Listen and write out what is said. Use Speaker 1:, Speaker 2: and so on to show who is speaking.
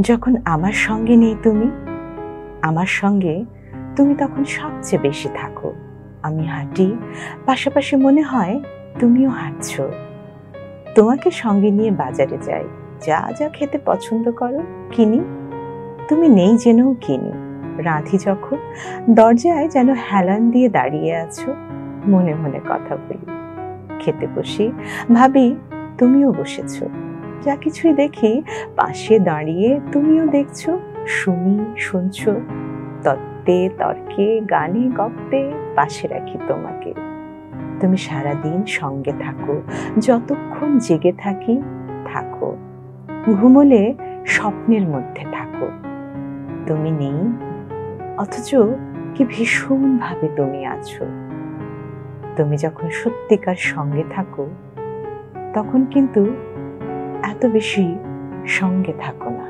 Speaker 1: যখন আমার সঙ্গে নেই তুমি, আমার সঙ্গে তুমি তখন সবচেয়ে বেশি থাকো। আমি হাঁটি, পাশাপাশি মনে হয় তুমিও হাঁটছো। তোমাকে সঙ্গে নিয়ে বাজারে যাই, যা যা খেতে পছন্দ করো কিনি। তুমি নেই জেনেও কিনি। রাঁধি যখন, দরজায় যেন হেলান দিয়ে দাঁড়িয়ে আছো। মনে মনে কথা বলি। খেতে বসি, ভাবি তুমিও বসেছো। যা কিছুই দেখি পাশে দাঁড়িয়ে তুমিও দেখছো। শুনি, শুনছো। তত্ত্বে তর্কে গানে গপ্পে পাশে রাখি তোমাকে। তুমি সারাদিন সঙ্গে থাকো, যতক্ষণ জেগে থাকি থাকো, ঘুমোলে স্বপ্নের মধ্যে থাকো। তুমি নেই, অথচ কি ভীষণ ভাবে তুমি আছো। তুমি যখন সত্যিকার সঙ্গে থাকো, তখন কিন্তু এত বেশি সঙ্গে থাকো না।